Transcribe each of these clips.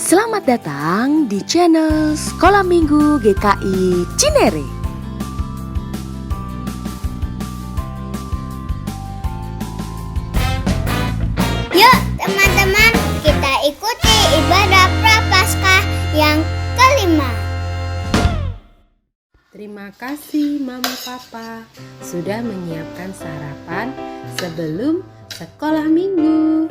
Selamat datang di channel Sekolah Minggu GKI Cinere. Yuk teman-teman, kita ikuti ibadah Prapaskah yang kelima. Terima kasih Mama Papa sudah menyiapkan sarapan sebelum sekolah minggu.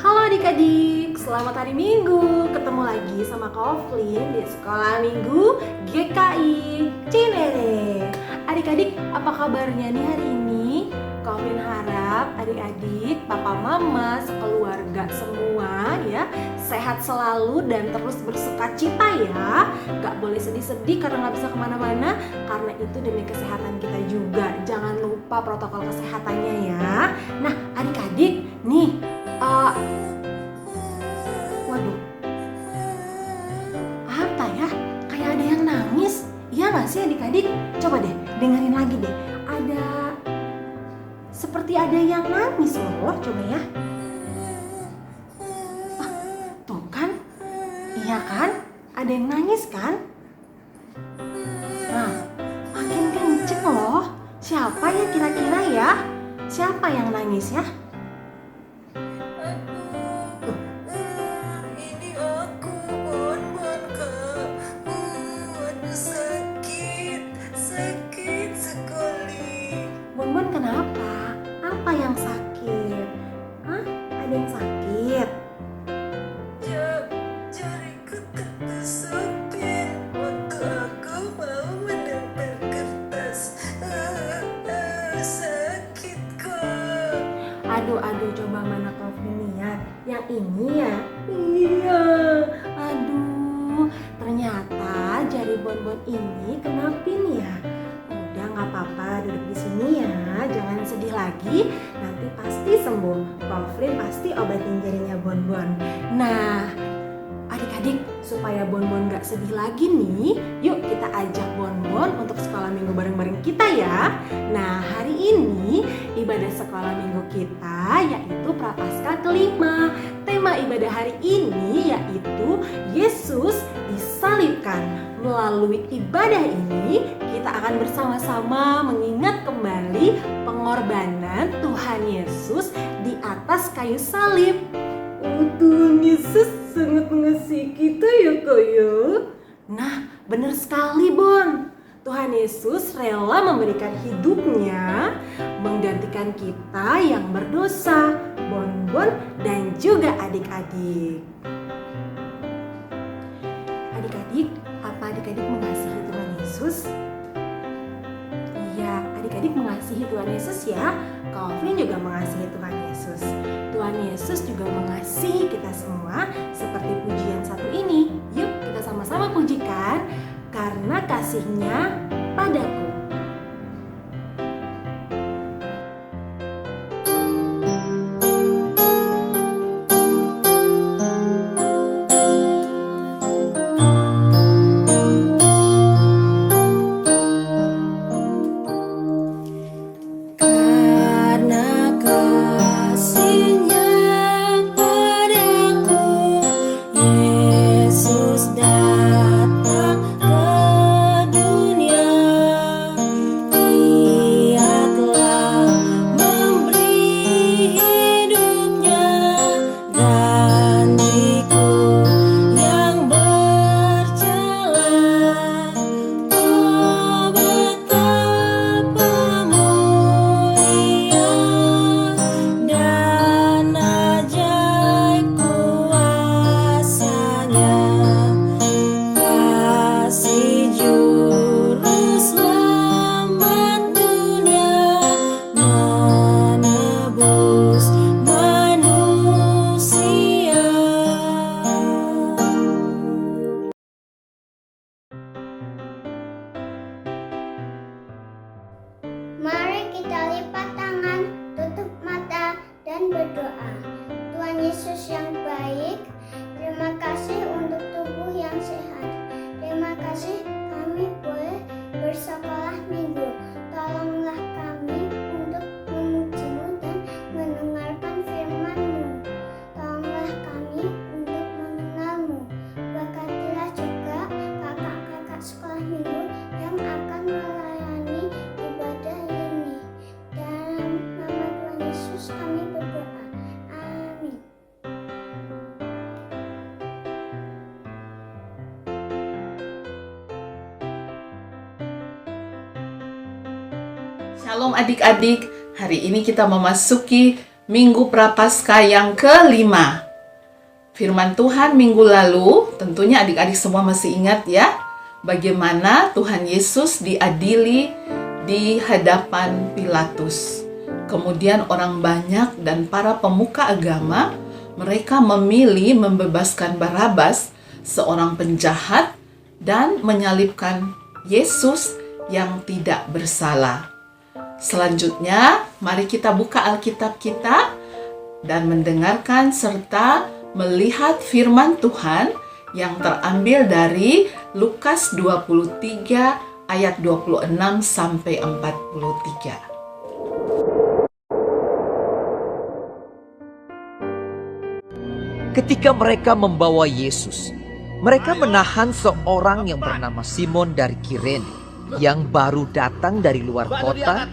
Halo adik-adik, selamat hari Minggu. Ketemu lagi sama Koflin di Sekolah Minggu GKI Cinere. Adik-adik, apa kabarnya nih hari ini? Koflin harap adik-adik, papa mama, sekeluarga semua ya sehat selalu dan terus bersukacita ya. Gak boleh sedih-sedih karena gak bisa kemana-mana, karena itu demi kesehatan kita juga. Jangan lupa protokol kesehatannya ya. Nah adik-adik nih, waduh, apa ya? Kayak ada yang nangis. Iya gak sih adik-adik? Coba deh, dengerin lagi deh. Seperti ada yang nangis loh, coba ya. Tuh kan? Iya kan? Ada yang nangis kan? Nah, makin kenceng loh. Siapa ya kira-kira ya? Siapa yang nangis ya? Bonbon kenapa? Apa yang sakit? Hah? Ada yang sakit? Jariku tertusukkan waktu aku mau menempel kertas. Sakit kok. Aduh, coba mana Koflin lihat. Yang ini ya? Iya. Aduh, ternyata jari bonbon ini kenapin ya? Udah nggak apa-apa, duduk di sini ya. Jangan sedih lagi. Nanti pasti sembuh. Koflin pasti obatin jarinya bonbon. Nah, adik-adik, supaya bonbon gak sedih lagi nih, yuk kita ajak bonbon untuk sekolah minggu bareng-bareng kita ya. Nah, hari ini ibadah sekolah minggu kita yaitu Prapaskah kelima. Tema ibadah hari ini yaitu Yesus disalibkan. Melalui ibadah ini, kita akan bersama-sama mengingat kembali pengorbanan Tuhan Yesus di atas kayu salib. Tuhan Yesus sangat mengasihi kita ya kak ya. Nah benar sekali Bon. Tuhan Yesus rela memberikan hidupnya menggantikan kita yang berdosa, Bonbon dan juga adik-adik. Adik-adik, apa adik-adik mengasihi Tuhan Yesus? Iya, adik-adik mengasihi Tuhan Yesus ya. Koflin juga mengasihi Tuhan Yesus. Tuhan Yesus juga mengasihi kita semua seperti pujian satu ini. Yuk kita sama-sama pujikan, karena kasih-Nya padaku. Karena kasih-Nya padaku, Yesus datang ke dunia. berdoa. Tuhan Yesus yang baik, terima kasih untuk tubuh yang sehat. Terima kasih kami boleh bersekolah minggu. Tolonglah kami untuk memuji-Mu dan mendengarkan firman-Mu. Tolonglah kami untuk mengenal-Mu. Berkatilah juga kakak-kakak sekolah minggu yang akan melayani ibadah ini. Dalam nama Tuhan Yesus kami berdoa. Amin. Shalom adik-adik, hari ini kita memasuki Minggu Prapaskah yang kelima. Firman Tuhan minggu lalu, tentunya adik-adik semua masih ingat ya, bagaimana Tuhan Yesus diadili di hadapan Pilatus. Kemudian orang banyak dan para pemuka agama, mereka memilih membebaskan Barabas, seorang penjahat, dan menyalibkan Yesus yang tidak bersalah. Selanjutnya, mari kita buka Alkitab kita dan mendengarkan serta melihat firman Tuhan yang terambil dari Lukas 23 ayat 26 sampai 43. Ketika mereka membawa Yesus, mereka menahan seorang yang bernama Simon dari Kirene yang baru datang dari luar kota.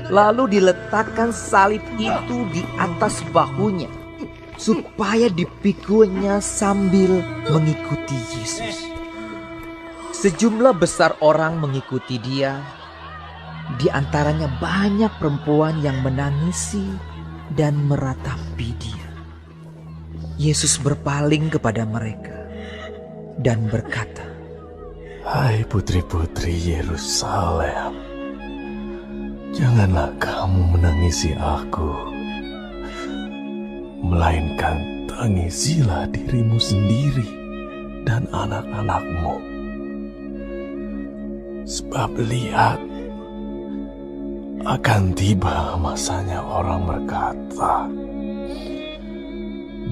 Lalu diletakkan salib itu di atas bahunya supaya dipikunya sambil mengikuti Yesus. Sejumlah besar orang mengikuti dia. Di antaranya banyak perempuan yang menangisi dan meratapi dia. Yesus berpaling kepada mereka dan berkata, "Hai putri-putri Yerusalem, janganlah kamu menangisi aku, melainkan tangisilah dirimu sendiri dan anak-anakmu. Sebab lihat, akan tiba masanya orang berkata,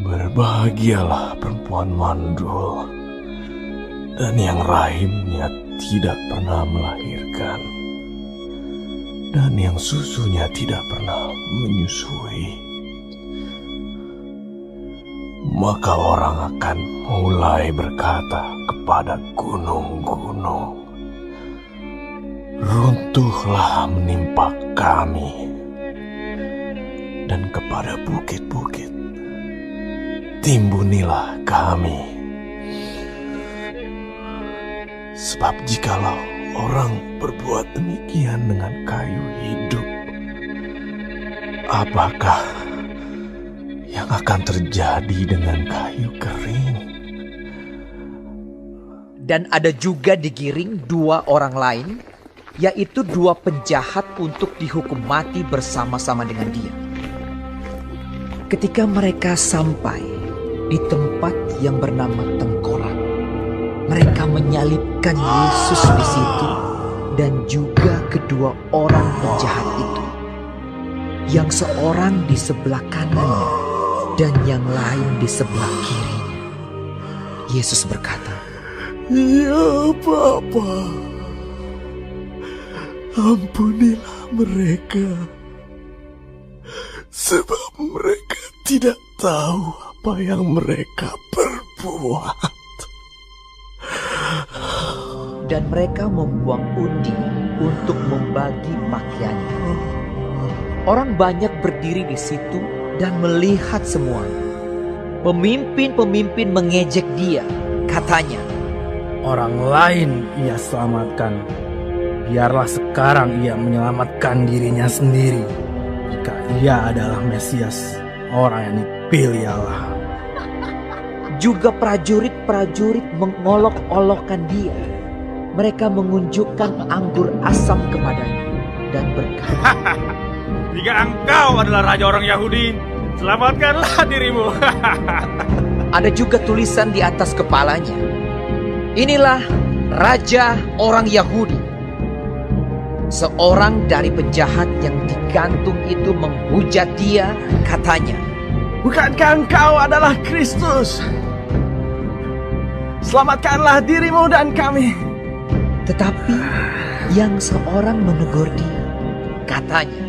berbahagialah perempuan mandul dan yang rahimnya tidak pernah melahirkan, dan yang susunya tidak pernah menyusui. Maka orang akan mulai berkata kepada gunung-gunung, runtuhlah menimpa kami, dan kepada bukit-bukit, timbunilah kami. Sebab jikalau orang berbuat demikian dengan kayu hidup, apakah yang akan terjadi dengan kayu kering?" dan ada juga digiring dua orang lain, yaitu dua penjahat untuk dihukum mati bersama-sama dengan dia. Ketika mereka sampai di tempat yang bernama Tengkorak, mereka menyalibkan Yesus di situ dan juga kedua orang penjahat itu, yang seorang di sebelah kanannya dan yang lain di sebelah kirinya. Yesus berkata, "Ya Bapa, ampunilah mereka, sebab mereka tidak tahu apa yang mereka perbuat." dan mereka membuang undi untuk membagi pakaiannya. Orang banyak berdiri di situ dan melihat semua. Pemimpin-pemimpin mengejek dia, katanya, "Orang lain ia selamatkan, biarlah sekarang ia menyelamatkan dirinya sendiri, jika ia adalah Mesias, orang yang dipilih Allah." Juga prajurit-prajurit mengolok-olokkan dia. Mereka mengunjukkan anggur asam kepadanya dan berkata, "Jika engkau adalah raja orang Yahudi, selamatkanlah dirimu." Ada juga tulisan di atas kepalanya, "Inilah raja orang Yahudi." Seorang dari penjahat yang digantung itu menghujat dia, katanya, Bukankah engkau adalah Kristus? Selamatkanlah dirimu dan kami. tetapi yang seorang menegur dia, katanya,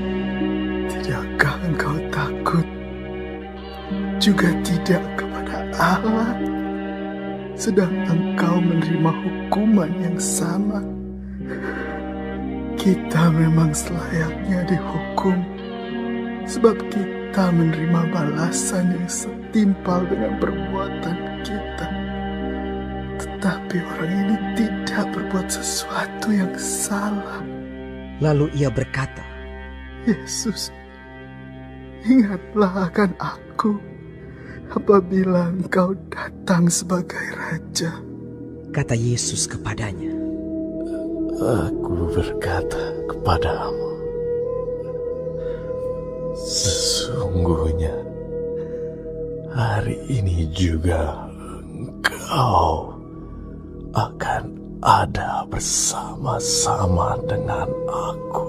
Tidakkah engkau takut juga tidak kepada Allah, sedang engkau menerima hukuman yang sama? Kita memang selayaknya dihukum, sebab kita menerima balasan yang setimpal dengan perbuatan kita. Tetapi orang ini tidak berbuat sesuatu yang salah. lalu ia berkata, Yesus, ingatlah akan aku apabila engkau datang sebagai Raja. kata Yesus kepadanya, Aku berkata kepadamu, sesungguhnya hari ini juga engkau akan ada bersama-sama dengan aku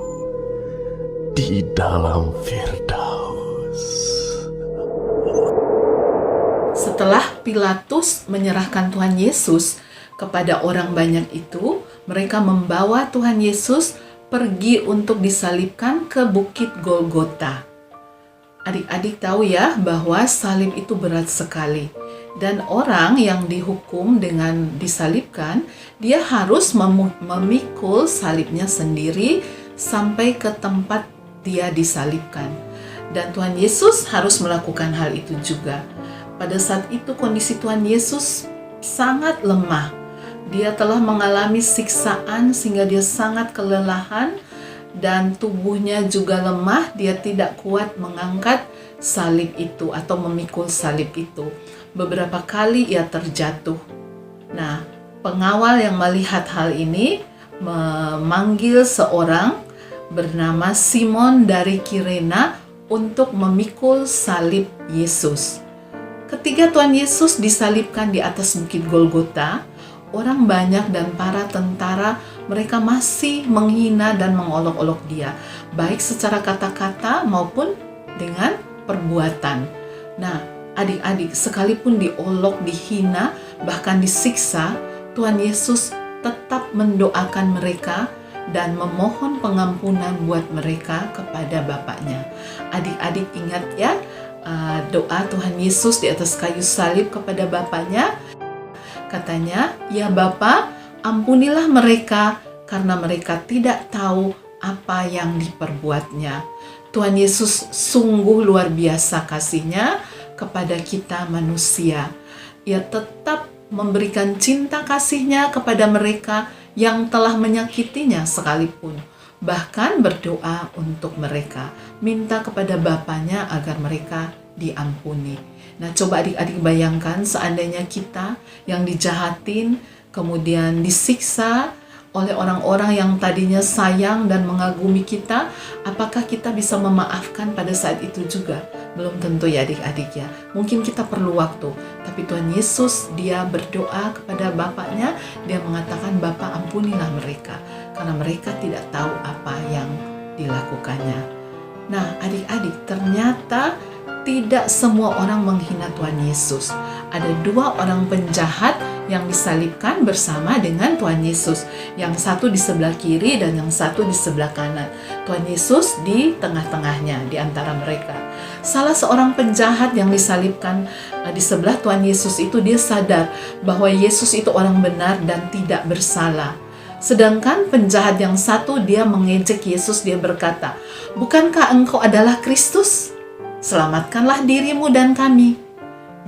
di dalam Firdaus. Setelah Pilatus menyerahkan Tuhan Yesus kepada orang banyak itu, mereka membawa Tuhan Yesus pergi untuk disalibkan ke Bukit Golgota. Adik-adik tahu ya bahwa salib itu berat sekali. Dan orang yang dihukum dengan disalibkan, dia harus memikul salibnya sendiri sampai ke tempat dia disalibkan. Dan Tuhan Yesus harus melakukan hal itu juga. Pada saat itu kondisi Tuhan Yesus sangat lemah. Dia telah mengalami siksaan sehingga dia sangat kelelahan dan tubuhnya juga lemah. Dia tidak kuat mengangkat salib itu atau memikul salib itu. Beberapa kali ia terjatuh. Nah, pengawal yang melihat hal ini memanggil seorang bernama Simon dari Kirena untuk memikul salib Yesus. Ketika Tuhan Yesus disalibkan di atas Bukit Golgota, orang banyak dan para tentara mereka masih menghina dan mengolok-olok dia, baik secara kata-kata maupun dengan perbuatan. Nah, adik-adik, sekalipun diolok, dihina, bahkan disiksa, Tuhan Yesus tetap mendoakan mereka dan memohon pengampunan buat mereka kepada Bapaknya. Adik-adik ingat ya, doa Tuhan Yesus di atas kayu salib kepada Bapaknya. Katanya, ya Bapa, ampunilah mereka karena mereka tidak tahu apa yang diperbuatnya. Tuhan Yesus sungguh luar biasa kasihnya kepada kita manusia. Ia tetap memberikan cinta kasihnya kepada mereka yang telah menyakitinya sekalipun. Bahkan berdoa untuk mereka, minta kepada Bapaknya agar mereka diampuni. Nah, coba adik-adik bayangkan seandainya kita yang dijahatin, kemudian disiksa oleh orang-orang yang tadinya sayang dan mengagumi kita, apakah kita bisa memaafkan pada saat itu juga? Belum tentu ya adik-adik ya. Mungkin kita perlu waktu. Tapi Tuhan Yesus, dia berdoa kepada Bapaknya, dia mengatakan, Bapa ampunilah mereka, karena mereka tidak tahu apa yang dilakukannya. Nah, adik-adik, ternyata tidak semua orang menghina Tuhan Yesus. Ada dua orang penjahat yang disalibkan bersama dengan Tuhan Yesus. Yang satu di sebelah kiri dan yang satu di sebelah kanan. Tuhan Yesus di tengah-tengahnya, di antara mereka. Salah seorang penjahat yang disalibkan di sebelah Tuhan Yesus itu, dia sadar bahwa Yesus itu orang benar dan tidak bersalah. Sedangkan penjahat yang satu, dia mengejek Yesus, dia berkata, bukankah engkau adalah Kristus? Selamatkanlah dirimu dan kami.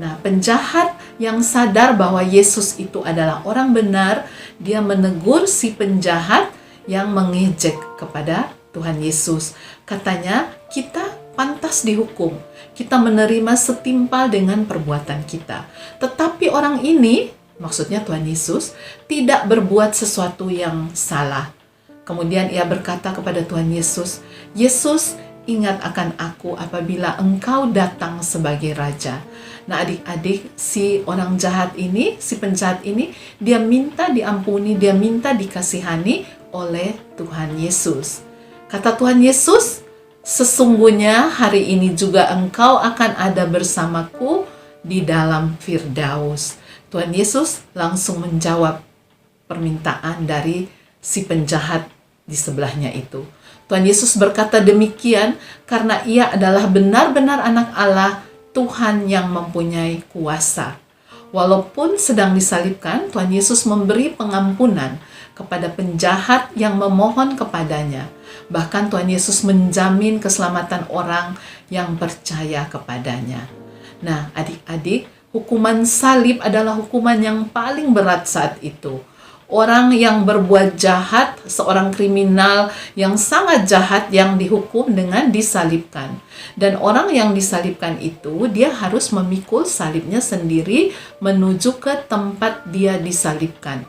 Nah, penjahat yang sadar bahwa Yesus itu adalah orang benar, dia menegur si penjahat yang mengejek kepada Tuhan Yesus. Katanya, kita pantas dihukum. Kita menerima setimpal dengan perbuatan kita. Tetapi orang ini, maksudnya Tuhan Yesus, tidak berbuat sesuatu yang salah. Kemudian ia berkata kepada Tuhan Yesus, Yesus, ingat akan aku apabila engkau datang sebagai Raja. Nah adik-adik, si orang jahat ini, si penjahat ini, dia minta diampuni, dia minta dikasihani oleh Tuhan Yesus. Kata Tuhan Yesus, sesungguhnya hari ini juga engkau akan ada bersamaku di dalam Firdaus. Tuhan Yesus langsung menjawab permintaan dari si penjahat di sebelahnya itu. Tuhan Yesus berkata demikian karena ia adalah benar-benar anak Allah, Tuhan yang mempunyai kuasa. Walaupun sedang disalibkan, Tuhan Yesus memberi pengampunan kepada penjahat yang memohon kepadanya. Bahkan Tuhan Yesus menjamin keselamatan orang yang percaya kepadanya. Nah, adik-adik, hukuman salib adalah hukuman yang paling berat saat itu. Orang yang berbuat jahat, seorang kriminal yang sangat jahat yang dihukum dengan disalibkan. Dan orang yang disalibkan itu, dia harus memikul salibnya sendiri menuju ke tempat dia disalibkan.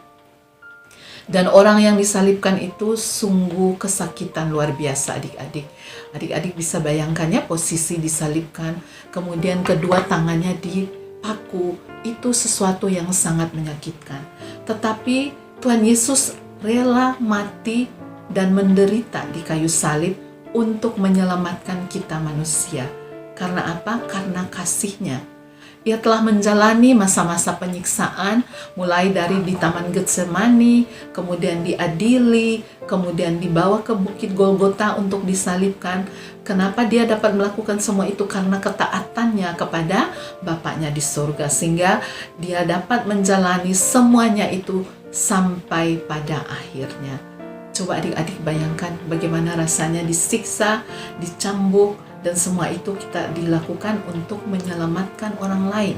Dan orang yang disalibkan itu sungguh kesakitan luar biasa, adik-adik. Adik-adik bisa bayangkan ya, posisi disalibkan, kemudian kedua tangannya dipaku, itu sesuatu yang sangat menyakitkan. Tetapi Tuhan Yesus rela mati dan menderita di kayu salib untuk menyelamatkan kita manusia. Karena apa? Karena kasih-Nya. Ia telah menjalani masa-masa penyiksaan, mulai dari di Taman Getsemani, kemudian diadili, kemudian dibawa ke Bukit Golgota untuk disalibkan. Kenapa dia dapat melakukan semua itu? Karena ketaatannya kepada Bapaknya di surga, sehingga dia dapat menjalani semuanya itu sampai pada akhirnya. Coba adik-adik bayangkan bagaimana rasanya disiksa, dicambuk, dan semua itu kita dilakukan untuk menyelamatkan orang lain.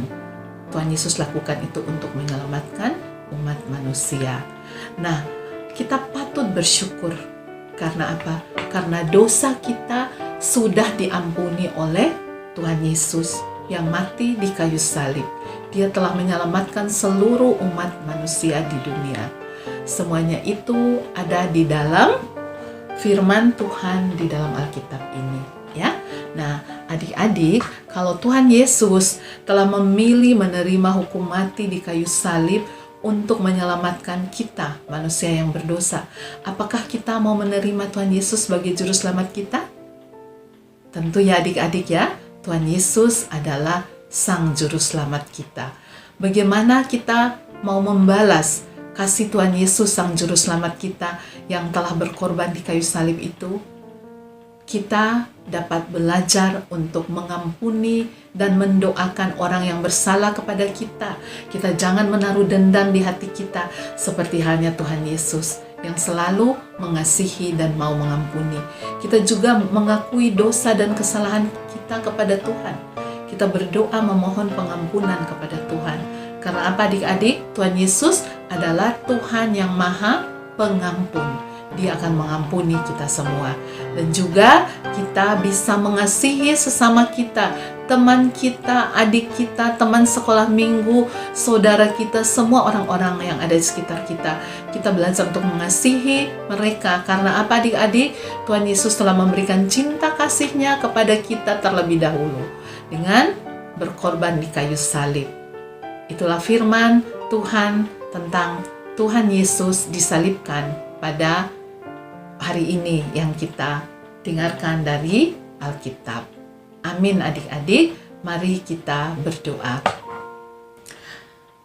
Tuhan Yesus lakukan itu untuk menyelamatkan umat manusia. Nah, kita patut bersyukur. Karena apa? Karena dosa kita sudah diampuni oleh Tuhan Yesus yang mati di kayu salib. Dia telah menyelamatkan seluruh umat manusia di dunia. Semuanya itu ada di dalam firman Tuhan di dalam Alkitab ini, ya. Nah, adik-adik, kalau Tuhan Yesus telah memilih menerima hukum mati di kayu salib untuk menyelamatkan kita, manusia yang berdosa, apakah kita mau menerima Tuhan Yesus sebagai juru selamat kita? Tentu ya adik-adik ya, Tuhan Yesus adalah Sang Juru Selamat kita. Bagaimana kita mau membalas kasih Tuhan Yesus, Sang Juru Selamat kita yang telah berkorban di kayu salib itu? Kita dapat belajar untuk mengampuni dan mendoakan orang yang bersalah kepada kita. Kita jangan menaruh dendam di hati kita seperti halnya Tuhan Yesus yang selalu mengasihi dan mau mengampuni. Kita juga mengakui dosa dan kesalahan kita kepada Tuhan. Kita berdoa memohon pengampunan kepada Tuhan. Karena apa adik-adik? Tuhan Yesus adalah Tuhan yang Maha Pengampun. Dia akan mengampuni kita semua. Dan juga kita bisa mengasihi sesama kita, teman kita, adik kita, teman sekolah minggu, saudara kita, semua orang-orang yang ada di sekitar kita. Kita belajar untuk mengasihi mereka. Karena apa adik-adik? Tuhan Yesus telah memberikan cinta kasih-Nya kepada kita terlebih dahulu dengan berkorban di kayu salib. Itulah firman Tuhan tentang Tuhan Yesus disalibkan pada hari ini yang kita dengarkan dari Alkitab. Amin adik-adik, mari kita berdoa.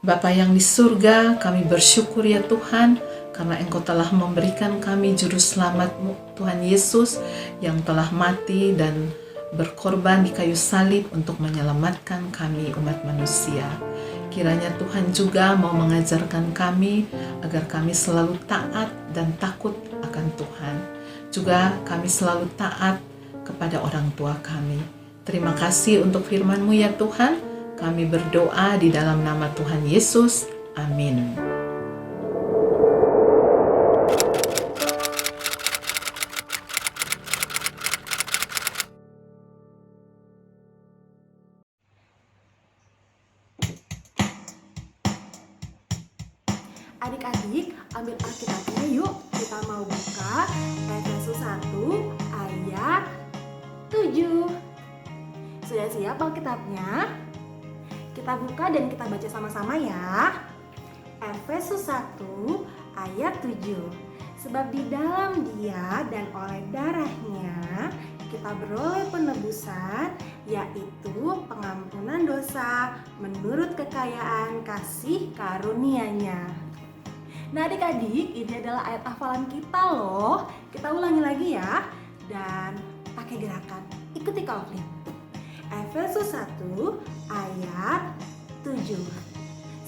Bapa yang di surga, kami bersyukur ya Tuhan, karena Engkau telah memberikan kami Juru Selamat-Mu, Tuhan Yesus, yang telah mati dan berkorban di kayu salib untuk menyelamatkan kami umat manusia. Kiranya Tuhan juga mau mengajarkan kami agar kami selalu taat dan takut akan Tuhan. Juga kami selalu taat kepada orang tua kami. Terima kasih untuk firman-Mu ya Tuhan. Kami berdoa di dalam nama Tuhan Yesus. Amin. Adik-adik, ambil Alkitabnya yuk. Kita mau buka Efesus 1 ayat 7. Sudah siap Alkitabnya? Kita buka dan kita baca sama-sama ya. Efesus 1 ayat 7. Sebab di dalam Dia dan oleh darahnya kita beroleh penebusan, yaitu pengampunan dosa menurut kekayaan kasih karunia-Nya. Nah adik-adik, ini adalah ayat hafalan kita loh. Kita ulangi lagi ya. Dan pakai gerakan. Ikuti Kak Oflin. Efesus 1 ayat 7.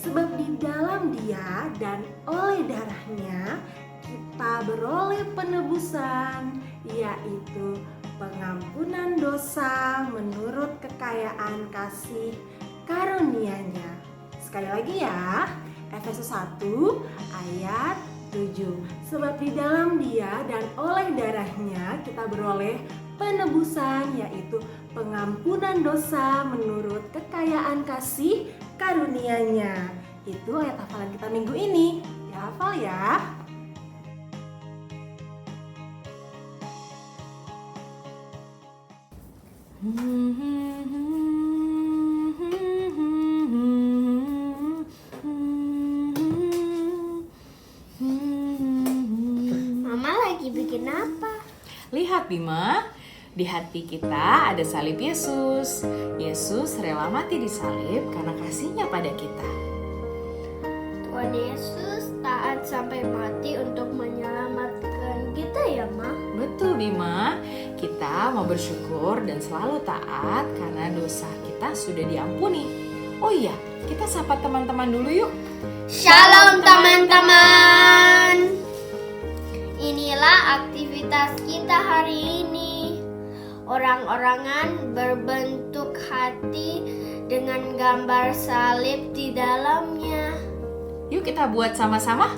Sebab di dalam Dia dan oleh darahnya kita beroleh penebusan, yaitu pengampunan dosa menurut kekayaan kasih karunia-Nya. Sekali lagi ya, Efesus 1 ayat 7. Sebab di dalam Dia dan oleh darahnya kita beroleh penebusan, yaitu pengampunan dosa menurut kekayaan kasih karunia-Nya. Itu ayat hafalan kita minggu ini. Dihafal ya. Mama lagi bikin apa? Lihat Bima, di hati kita ada salib Yesus. Yesus rela mati di salib karena kasihnya pada kita. Tuhan Yesus taat sampai mati untuk menyelamatkan kita ya, Ma? Betul Bima, kita mau bersyukur dan selalu taat karena dosa kita sudah diampuni. Oh iya, kita sapa teman-teman dulu yuk. Shalom teman-teman. Inilah aktivitas kita hari ini. Orang-orangan berbentuk hati dengan gambar salib di dalamnya. Yuk kita buat sama-sama.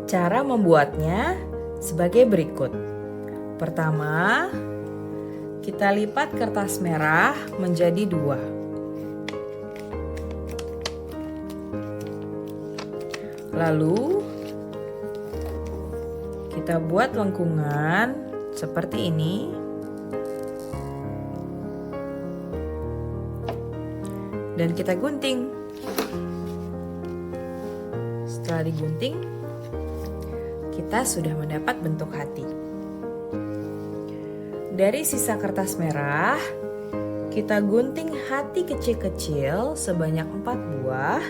Cara membuatnya sebagai berikut. Pertama, kita lipat kertas merah menjadi 2. Lalu kita buat lengkungan seperti ini. Dan kita gunting. Setelah digunting, kita sudah mendapat bentuk hati. Dari sisa kertas merah, kita gunting hati kecil-kecil sebanyak 4 buah.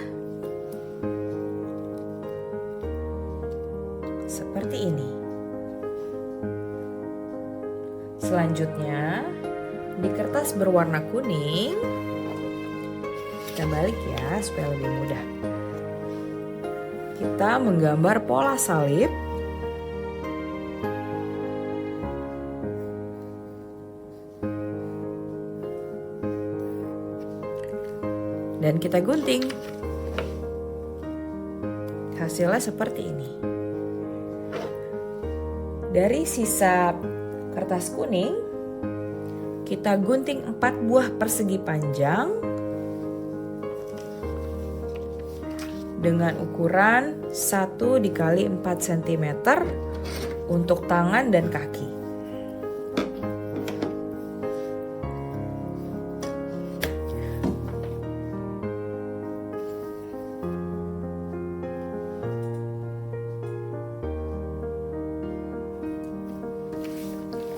Seperti ini. Selanjutnya, di kertas berwarna kuning, kita balik ya supaya lebih mudah. Kita menggambar pola salib. Dan kita gunting. Hasilnya seperti ini. Dari sisa kertas kuning, kita gunting 4 buah persegi panjang dengan ukuran 1 dikali 4 cm untuk tangan dan kaki.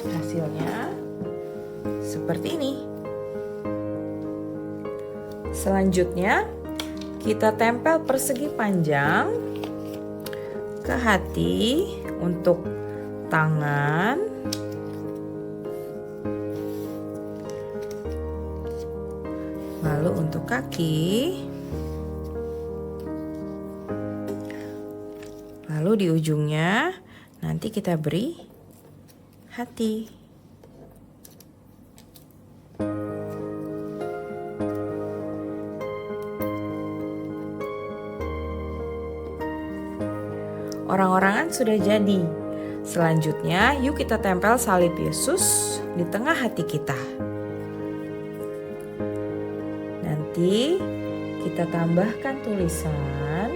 Hasilnya seperti ini. Selanjutnya, kita tempel persegi panjang ke hati untuk tangan. Lalu untuk kaki. Lalu di ujungnya nanti kita beri hati. Orang-orangan sudah jadi. Selanjutnya, yuk kita tempel salib Yesus di tengah hati kita. Nanti kita tambahkan tulisan,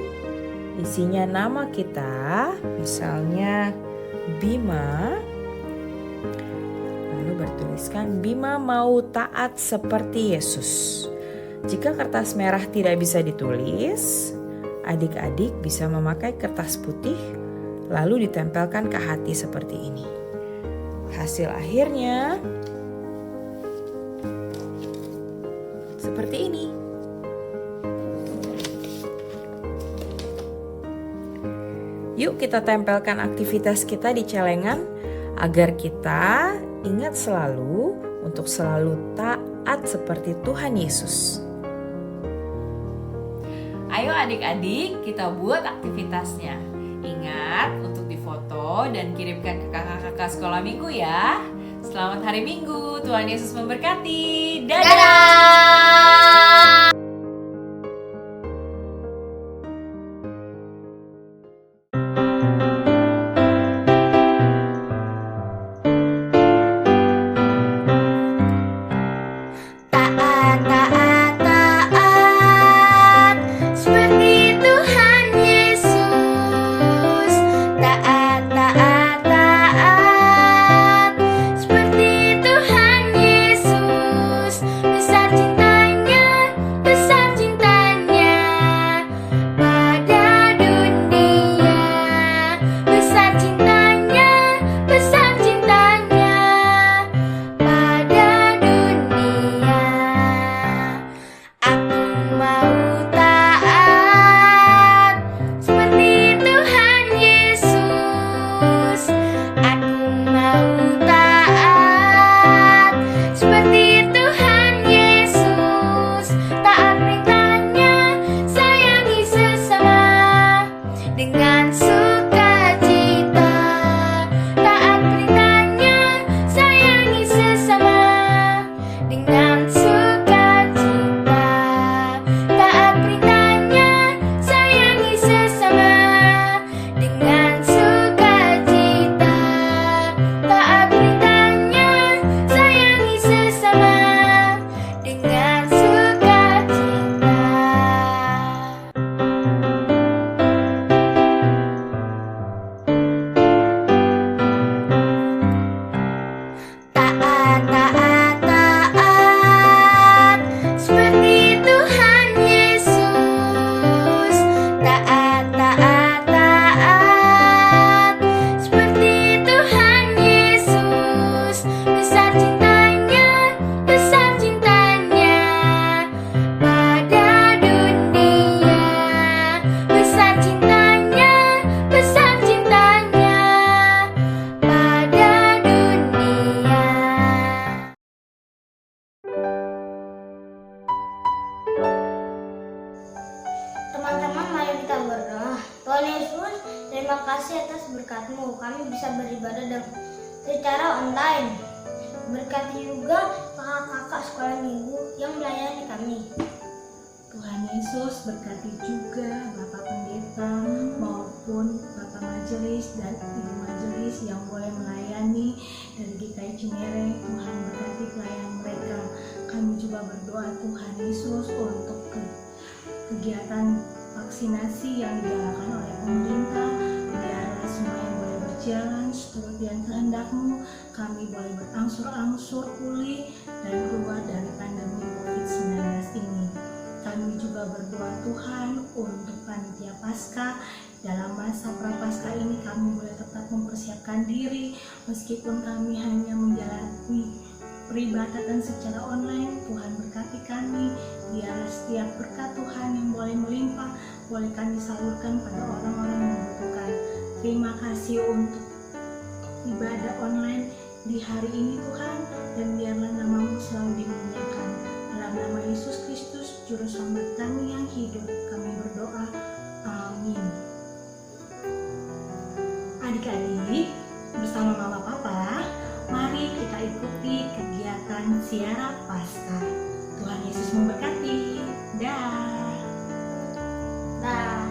isinya nama kita, misalnya Bima. Lalu bertuliskan, Bima mau taat seperti Yesus. Jika kertas merah tidak bisa ditulis, adik-adik bisa memakai kertas putih lalu ditempelkan ke hati seperti ini. Hasil akhirnya seperti ini. Yuk kita tempelkan aktivitas kita di celengan agar kita ingat selalu untuk selalu taat seperti Tuhan Yesus. Ayo adik-adik, kita buat aktivitasnya. Ingat untuk difoto dan kirimkan ke kakak-kakak sekolah minggu ya. Selamat hari Minggu, Tuhan Yesus memberkati. Dadah! Teman-teman, mari kita berdoa. Tuhan Yesus, terima kasih atas berkat-Mu. Kami bisa beribadah secara online. Berkati juga kakak-kakak sekolah minggu yang melayani kami. Tuhan Yesus berkati juga Bapak Pendeta maupun Bapak Majelis dan Ibu Majelis yang boleh melayani dari GKI Cinere. Tuhan berkati pelayan mereka. Kami juga berdoa Tuhan Yesus untuk kegiatan vaksinasi yang digalakan oleh pemerintah. Biarlah semuanya boleh berjalan seturut yang kehendak-Mu. Kami boleh berangsur-angsur pulih dan keluar dari pandemi COVID-19 ini. Kami juga berdoa Tuhan untuk panitia Paskah. Dalam masa Prapaskah ini kami boleh tetap mempersiapkan diri meskipun kami hanya menjalani peribadatan secara online. Tuhan berkati kami, biarlah setiap berkat Tuhan yang boleh melimpah boleh kami salurkan pada orang-orang yang membutuhkan. Terima kasih untuk ibadah online di hari ini Tuhan, dan biarlah nama-Mu selalu dimuliakan. Dalam nama Yesus Kristus, Juru Selamat kami yang hidup, kami berdoa. Amin. Adik-adik, bersama Mama Papa, mari kita ikuti kegiatan ziarah Paskah. Tuhan Yesus memberkati. Dah. Dah.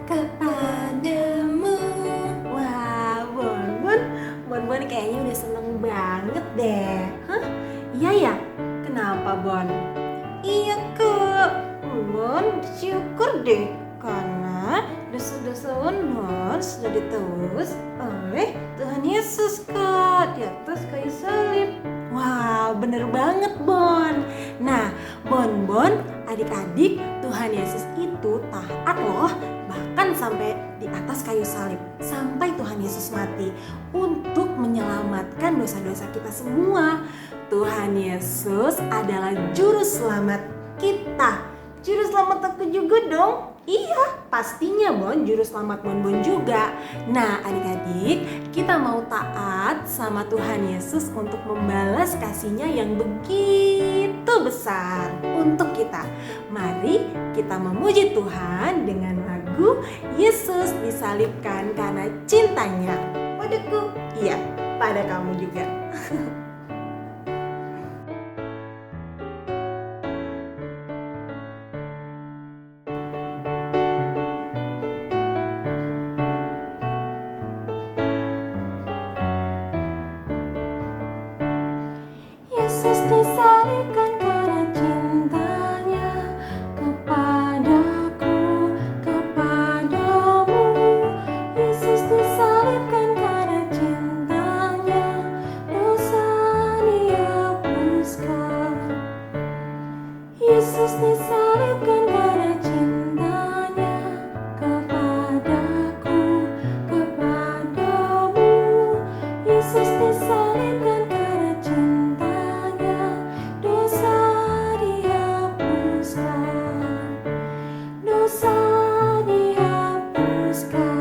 Kepadamu. Wah, Bon kayaknya udah seneng banget deh. Hah? Iya ya? Kenapa Bon? Iya Kak, Bon syukur deh karena dosa-dosa Bon sudah ditebus oleh Tuhan Yesus Kak di atas kayu salib. Wow, bener banget Bon. Nah, Bon, adik-adik, Tuhan Yesus itu taat loh, bahkan sampai di atas kayu salib, sampai Tuhan Yesus mati untuk menyelamatkan dosa-dosa kita semua. Tuhan Yesus adalah juru selamat kita. Juru selamat aku juga dong. Iya, pastinya Bon, juru selamat Bon juga. Nah, adik-adik, kita mau taat sama Tuhan Yesus untuk membalas kasih-Nya yang begitu besar untuk kita. Mari kita memuji Tuhan dengan lagu Yesus disalibkan karena cintanya padaku. Iya, pada kamu juga. Yesus disalibkan karena cintanya kepadaku, kepadamu. Yesus disalibkan karena cintanya, dosa dihapuskan. Yesus disalibkan karena cintanya kepadaku, kepadamu. Yesus disalibkan karena cintanya, dosa dihapuskan, dosa dihapuskan.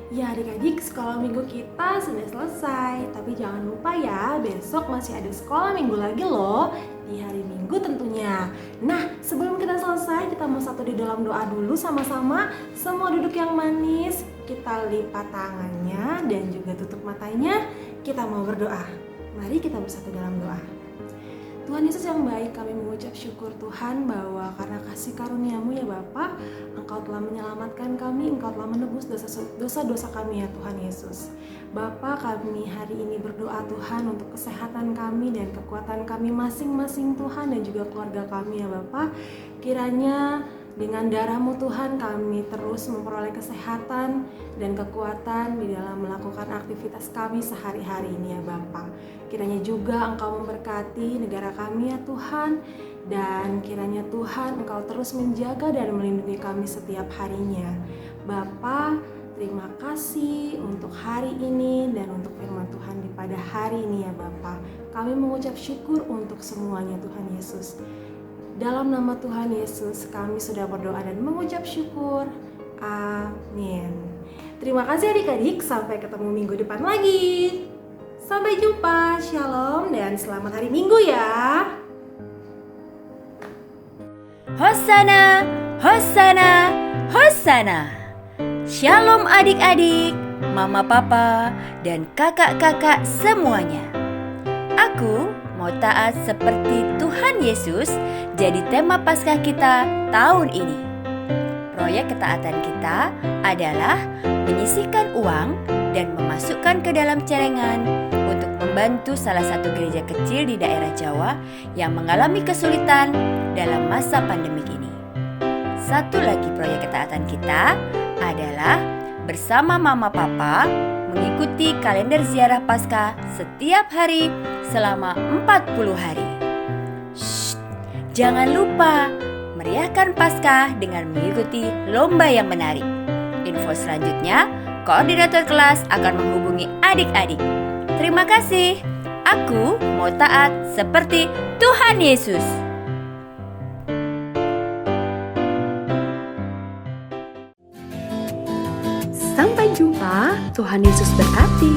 Ya adik-adik, sekolah minggu kita sudah selesai. Tapi jangan lupa ya, besok masih ada sekolah minggu lagi loh. Di hari Minggu tentunya. Nah, sebelum kita selesai, kita mau satu di dalam doa dulu sama-sama. Semua duduk yang manis. Kita lipat tangannya dan juga tutup matanya. Kita mau berdoa. Mari kita bersatu dalam doa. Tuhan Yesus yang baik, kami mengucap syukur Tuhan bahwa karena kasih karunia-Mu ya Bapa, Engkau telah menyelamatkan kami, Engkau telah menebus dosa-dosa kami ya Tuhan Yesus. Bapa, kami hari ini berdoa Tuhan untuk kesehatan kami dan kekuatan kami masing-masing Tuhan dan juga keluarga kami ya Bapa. Kiranya dengan darah-Mu Tuhan kami terus memperoleh kesehatan dan kekuatan di dalam melakukan aktivitas kami sehari-hari ini ya Bapa. Kiranya juga Engkau memberkati negara kami ya Tuhan. Dan kiranya Tuhan Engkau terus menjaga dan melindungi kami setiap harinya. Bapa, terima kasih untuk hari ini dan untuk firman Tuhan di pada hari ini ya Bapa. Kami mengucap syukur untuk semuanya Tuhan Yesus. Dalam nama Tuhan Yesus kami sudah berdoa dan mengucap syukur. Amin. Terima kasih adik-adik, sampai ketemu minggu depan lagi. Sampai jumpa, shalom dan selamat hari Minggu ya. Hosana, Hosana, Hosana. Shalom adik-adik, mama papa, dan kakak-kakak semuanya. Aku mau taat seperti Tuhan Yesus jadi tema Paskah kita tahun ini. Proyek ketaatan kita adalah menyisihkan uang dan memasukkan ke dalam celengan untuk membantu salah satu gereja kecil di daerah Jawa yang mengalami kesulitan dalam masa pandemik ini. Satu lagi proyek ketaatan kita adalah bersama mama papa mengikuti kalender ziarah Paskah setiap hari selama 40 hari. Shh, jangan lupa meriahkan Paskah dengan mengikuti lomba yang menarik. Info selanjutnya, koordinator kelas akan menghubungi adik-adik. Terima kasih. Aku mau taat seperti Tuhan Yesus. Sampai jumpa, Tuhan Yesus berkati.